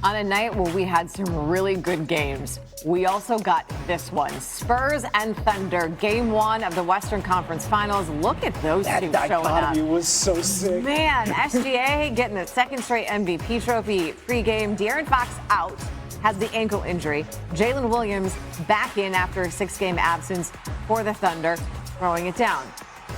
On a night where we had some really good games, we also got this one. Spurs and Thunder, Game 1 of the Western Conference Finals. Look at those two showing up. That dichotomy was so sick. Man, SGA getting the second straight MVP trophy pregame. De'Aaron Fox out, has the ankle injury. Jalen Williams back in after a 6-game absence for the Thunder, throwing it down.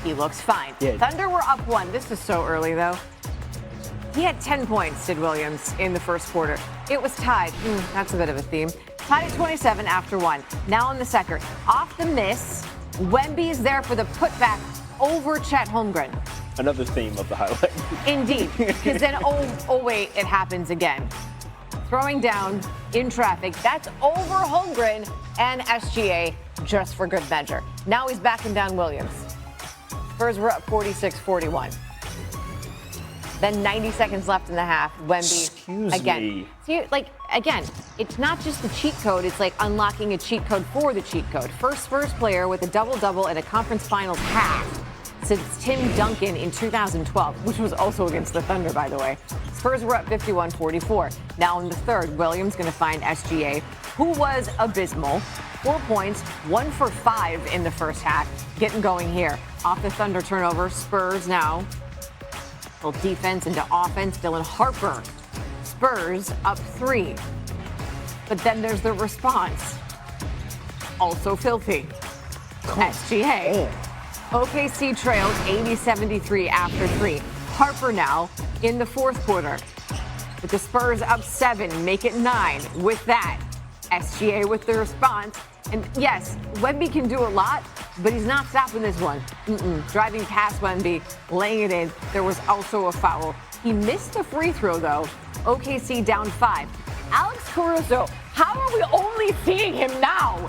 He looks fine. Yeah. Thunder were up 1. This is so early, though. He had 10 points, did Williams, in the first quarter. It was tied. That's a bit of a theme. Tied at 27 after 1. Now in the second. Off the miss, Wemby's there for the putback over Chet Holmgren. Another theme of the highlight. Indeed. Because then, oh wait, it happens again. Throwing down in traffic. That's over Holmgren and SGA just for good measure. Now he's backing down Williams. Spurs were up 46-41. Then 90 seconds left in the half. Wemby again. See, again, it's not just the cheat code. It's like unlocking a cheat code for the cheat code. First Spurs player with a double-double in a conference finals half since Tim Duncan in 2012, which was also against the Thunder, by the way. Spurs were up 51-44. Now in the third, Williams going to find SGA, who was abysmal. 4 points, 1 for 5 in the first half. Getting going here. Off the Thunder turnover, Spurs now. Defense into offense. Dylan Harper. Spurs up 3. But then there's the response. Also filthy. SGA. OKC trails 80-73 after 3. Harper now in the fourth quarter. With the Spurs up 7, make it 9. With that, SGA with the response. And yes, Wemby can do a lot, but he's not stopping this one. Driving past Wemby, laying it in. There was also a foul. He missed the free throw, though. OKC down 5. Alex Caruso, how are we only seeing him now?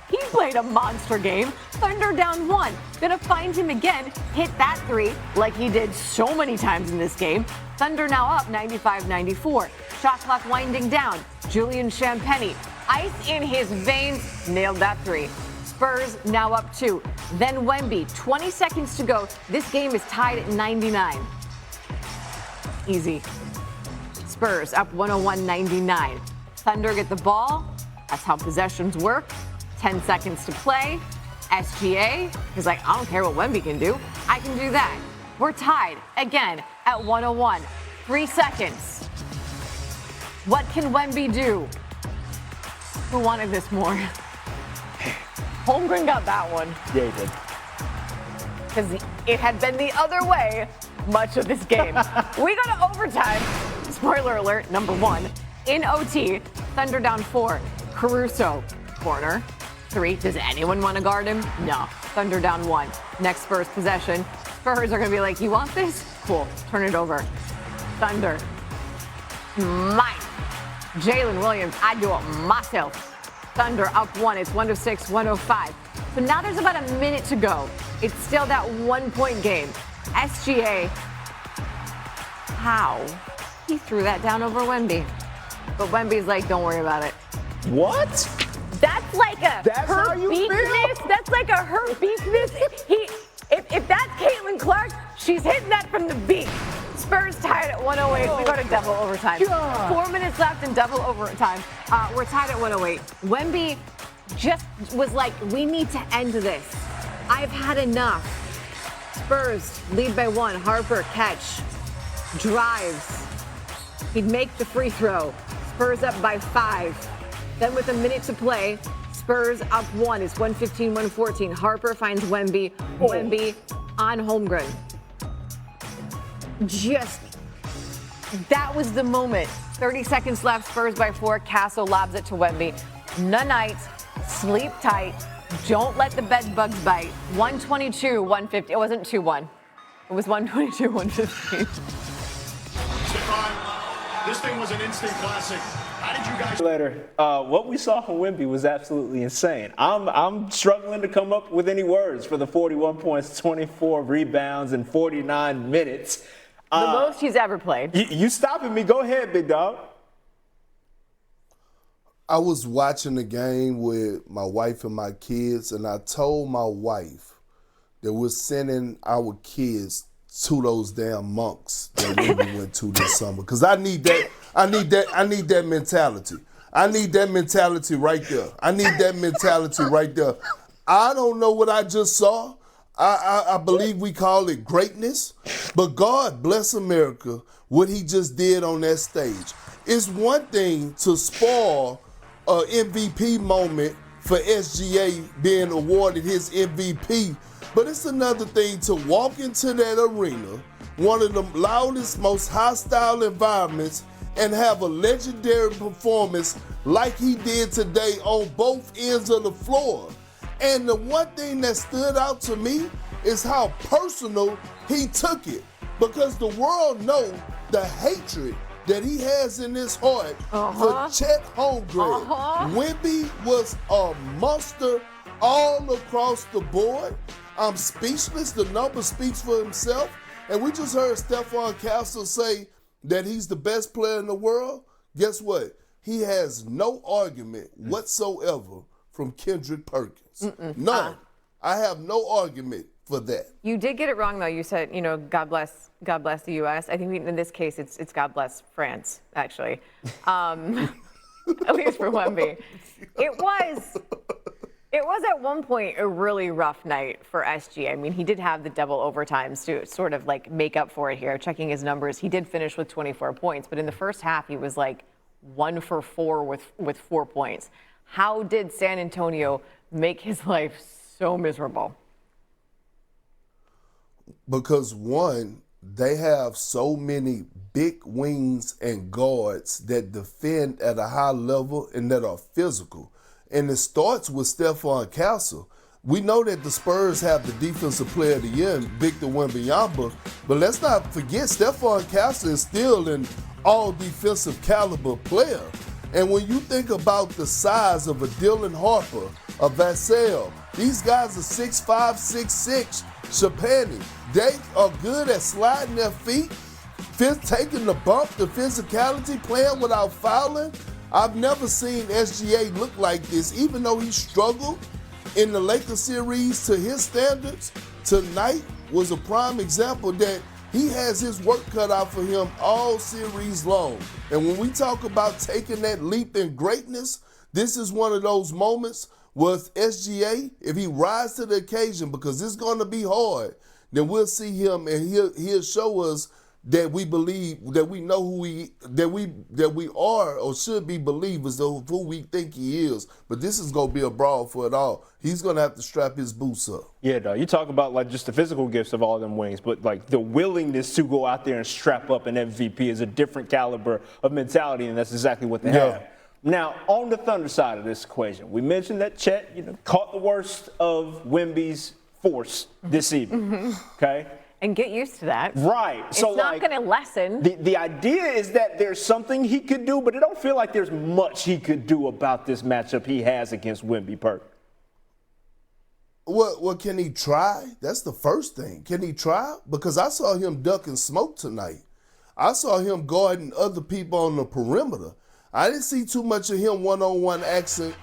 He played a monster game. Thunder down 1. Gonna find him again, hit that 3 like he did so many times in this game. Thunder now up 95-94. Shot clock winding down. Julian Champagnie, ice in his veins, nailed that 3. Spurs now up 2. Then Wemby, 20 seconds to go. This game is tied at 99. Easy. Spurs up 101-99. Thunder get the ball. That's how possessions work. 10 seconds to play. SGA is like, I don't care what Wemby can do. I can do that. We're tied again at 101. 3 seconds. What can Wemby do? Who wanted this more? Holmgren got that one. Yeah, he did. Because it had been the other way much of this game. We go to overtime. Spoiler alert, number 1. In OT, Thunder down 4. Caruso, corner. 3. Does anyone want to guard him? No. Thunder down 1. Next Spurs possession. Spurs are going to be like, you want this? Cool. Turn it over. Thunder. Mine. Jalen Williams, I do it myself. Thunder up 1. It's 106, 105. So now there's about a minute to go. It's still that 1-point game. SGA, how? He threw that down over Wemby. But Wemby's like, don't worry about it. What? That's like a her beefness. That's like a her beefness. If that's Caitlin Clark, she's hitting that from the beat. Spurs tied at 108. We go to double overtime. 4 minutes left in double overtime. We're tied at 108. Wemby just was like, we need to end this. I've had enough. Spurs lead by 1. Harper catch. Drives. He'd make the free throw. Spurs up by 5. Then with a minute to play, Spurs up 1. It's 115-114. Harper finds Wemby. Wemby on Holmgren. That was the moment. 30 seconds left. Spurs by 4. Castle lobs it to Wemby. Nonight, sleep tight. Don't let the bed bugs bite. 122-150. It wasn't 2-1. It was 122-115. This thing was an instant classic. How did you guys? Later, what we saw from Wemby was absolutely insane. I'm struggling to come up with any words for the 41 points, 24 rebounds, and 49 minutes. The most he's ever played. You stopping me? Go ahead, big dog. I was watching the game with my wife and my kids, and I told my wife that we're sending our kids to those damn monks that we went to this summer. Because I need that. I need that mentality. I need that mentality right there. I need that mentality right there. I don't know what I just saw. I believe we call it greatness, but God bless America, what he just did on that stage. It's one thing to spoil an MVP moment for SGA being awarded his MVP, but it's another thing to walk into that arena, one of the loudest, most hostile environments, and have a legendary performance like he did today on both ends of the floor. And the one thing that stood out to me is how personal he took it, because the world knows the hatred that he has in his heart for Chet Holmgren. Wemby was a monster all across the board. I'm speechless. The number speaks for himself. And we just heard Stephon Castle say that he's the best player in the world. Guess what? He has no argument whatsoever from Kendrick Perkins. None. I have no argument for that. You did get it wrong, though. You said, God bless the U.S. I think in this case, it's God bless France, actually. At least for Wemby. It was at one point a really rough night for SG. I mean, he did have the double overtimes to sort of like make up for it here. Checking his numbers, he did finish with 24 points, but in the first half, he was like 1 for 4 with 4 points. How did San Antonio make his life so miserable? Because one, they have so many big wings and guards that defend at a high level and that are physical. And it starts with Stephon Castle. We know that the Spurs have the defensive player of the year in Victor Wembanyama, but let's not forget Stephon Castle is still an all-defensive caliber player. And when you think about the size of a Dylan Harper, a Vassell, these guys are 6'5", 6'6", Chapani. They are good at sliding their feet, taking the bump, the physicality, playing without fouling. I've never seen SGA look like this, even though he struggled in the Lakers series to his standards. Tonight was a prime example that he has his work cut out for him all series long. And when we talk about taking that leap in greatness, this is one of those moments where SGA, if he rises to the occasion, because it's going to be hard, then we'll see him and he'll show us that we believe, that we know that we are or should be believers of who we think he is. But this is going to be a brawl for it all. He's going to have to strap his boots up. Yeah, dog. You talk about like just the physical gifts of all them wings, but like the willingness to go out there and strap up an MVP is a different caliber of mentality, and that's exactly what they have. Now, on the Thunder side of this equation, we mentioned that Chet, caught the worst of Wemby's force this evening. Okay. And get used to that. Right. It's not going to lessen. The idea is that there's something he could do, but it don't feel like there's much he could do about this matchup he has against Wemby Perkins. Well, can he try? That's the first thing. Can he try? Because I saw him ducking smoke tonight. I saw him guarding other people on the perimeter. I didn't see too much of him one-on-one action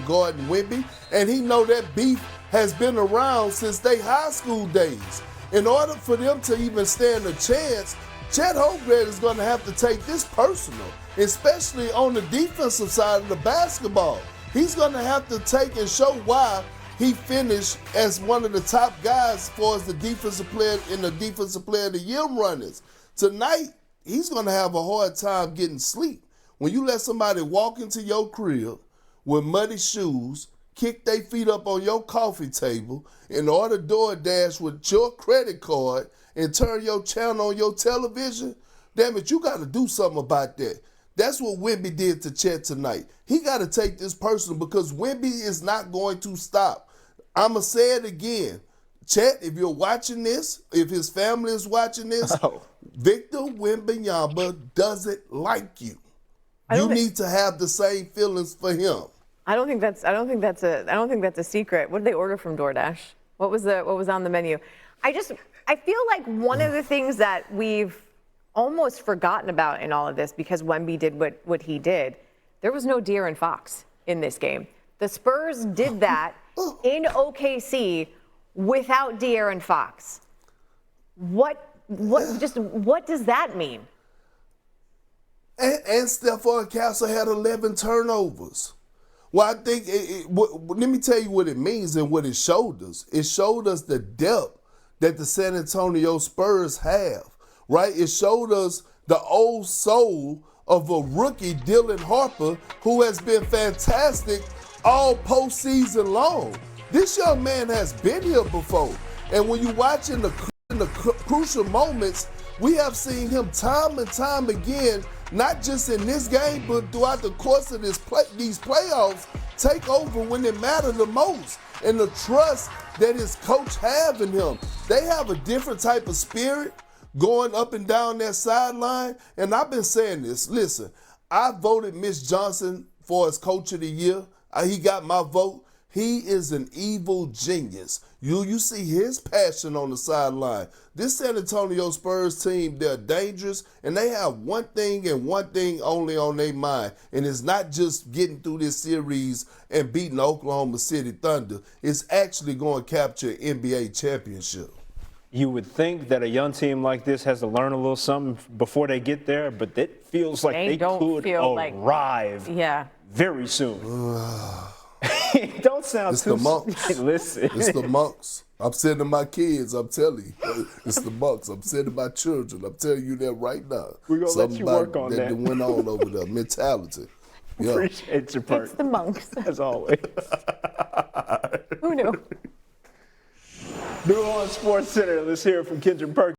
guarding Wemby, and he know that beef has been around since they high school days. In order for them to even stand a chance, Chet Holmgren is going to have to take this personal, especially on the defensive side of the basketball. He's going to have to take and show why he finished as one of the top guys as far as the defensive player in the defensive player of the year runners. Tonight, he's going to have a hard time getting sleep. When you let somebody walk into your crib with muddy shoes, kick their feet up on your coffee table, and order DoorDash with your credit card and turn your channel on your television, damn it, you got to do something about that. That's what Wemby did to Chet tonight. He got to take this personal because Wemby is not going to stop. I'm going to say it again. Chet, if you're watching this, if his family is watching this, Victor Wembanyama doesn't like you. You need to have the same feelings for him. I don't think that's a secret. What did they order from DoorDash? What was on the menu? I feel like one of the things that we've almost forgotten about in all of this, because Wemby did what he did, there was no De'Aaron Fox in this game. The Spurs did that in OKC without De'Aaron Fox. What does that mean? And Stephon Castle had 11 turnovers. Well, I think, let me tell you what it means and what it showed us. It showed us the depth that the San Antonio Spurs have, right? It showed us the old soul of a rookie, Dylan Harper, who has been fantastic all postseason long. This young man has been here before. And when you watch in the crucial moments, we have seen him time and time again, not just in this game, but throughout the course of these playoffs, take over when it mattered the most. And the trust that his coach have in him. They have a different type of spirit going up and down that sideline. And I've been saying this. Listen, I voted Mitch Johnson for as coach of the year. He got my vote. He is an evil genius. You see his passion on the sideline. This San Antonio Spurs team, they're dangerous, and they have one thing and one thing only on their mind, and it's not just getting through this series and beating the Oklahoma City Thunder. It's actually going to capture an NBA championship. You would think that a young team like this has to learn a little something before they get there, but it feels like they could arrive very soon. Don't sound it's too... It's the monks. Listen. It's the monks. I'm sending my kids, I'm telling you. It's the monks. I'm sending my children. I'm telling you that right now. We're going to let you work on that. That went on over there. Mentality. Yeah. Appreciate your part. It's the monks. As always. Who knew? New on Sports Center. Let's hear it from Kendrick Perkins.